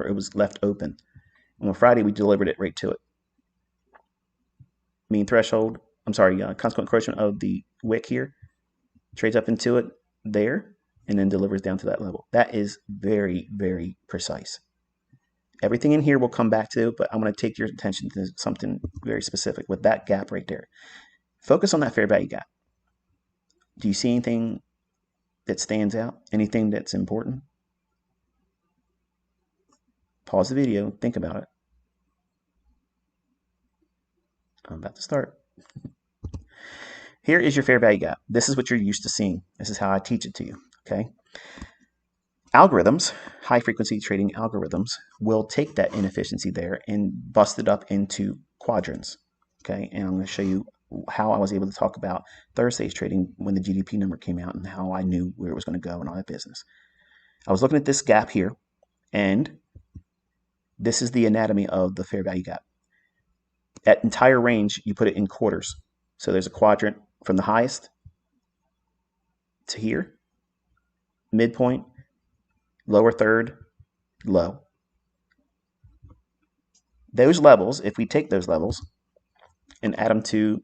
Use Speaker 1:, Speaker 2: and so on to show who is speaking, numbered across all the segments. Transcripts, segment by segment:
Speaker 1: or it was left open. And on Friday, we delivered it right to it. Mean threshold, consequent encroachment of the wick here, trades up into it there, and then delivers down to that level. That is very, very precise. Everything in here will come back to, but I'm going to take your attention to something very specific with that gap right there. Focus on that fair value gap. Do you see anything that stands out? Anything that's important? Pause the video, think about it. I'm about to start. Here is your fair value gap. This is what you're used to seeing. This is how I teach it to you, okay? Algorithms, high frequency trading algorithms, will take that inefficiency there and bust it up into quadrants, okay? And I'm going to show you how I was able to talk about Thursday's trading when the GDP number came out and how I knew where it was going to go and all that business. I was looking at this gap here, and this is the anatomy of the fair value gap. That entire range, you put it in quarters. So there's a quadrant from the highest to here, midpoint, lower third, low. Those levels, if we take those levels and add them to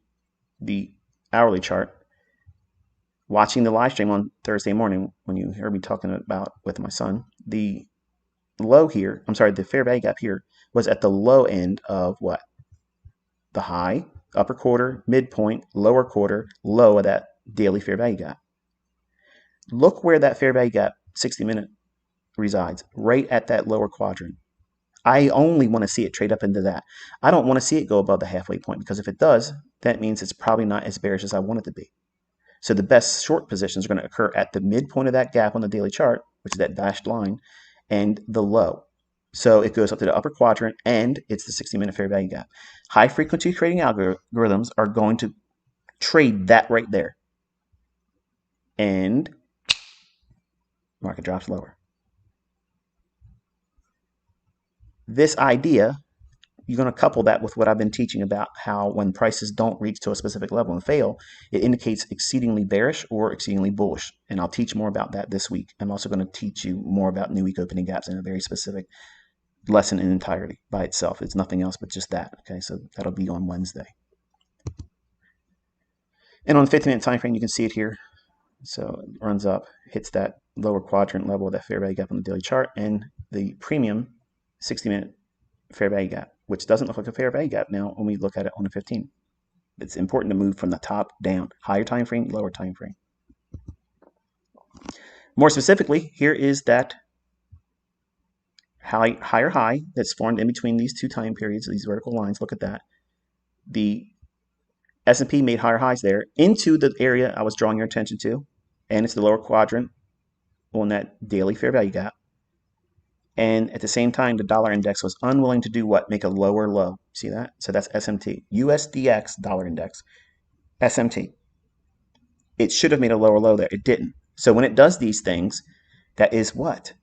Speaker 1: the hourly chart, watching the live stream on Thursday morning when you heard me talking about with my son, the low here, the fair value gap here was at the low end of what? The high, upper quarter, midpoint, lower quarter, low of that daily fair value gap. Look where that fair value gap 60-minute resides, right at that lower quadrant. I only want to see it trade up into that. I don't want to see it go above the halfway point, because if it does, that means it's probably not as bearish as I want it to be. So the best short positions are going to occur at the midpoint of that gap on the daily chart, which is that dashed line, and the low. So it goes up to the upper quadrant, and it's the 60-minute fair value gap. High frequency trading algorithms are going to trade that right there. And market drops lower. This idea, you're going to couple that with what I've been teaching about how when prices don't reach to a specific level and fail, it indicates exceedingly bearish or exceedingly bullish. And I'll teach more about that this week. I'm also going to teach you more about new week opening gaps in a very specific lesson in entirety by itself. It's nothing else but just that. Okay, so that'll be on Wednesday. And on the 50-minute time frame, you can see it here. So it runs up, hits that lower quadrant level of that fair value gap on the daily chart, and the premium 60-minute fair value gap, which doesn't look like a fair value gap now when we look at it on the 15. It's important to move from the top down, higher time frame, lower time frame. More specifically, here is that higher high that's formed in between these two time periods, these vertical lines. Look at that. The S&P made higher highs there into the area I was drawing your attention to, and it's the lower quadrant on that daily fair value gap. And at the same time, the dollar index was unwilling to do what? Make a lower low. See that? So that's SMT. USDX dollar index. SMT. It should have made a lower low there. It didn't. So when it does these things, that is what?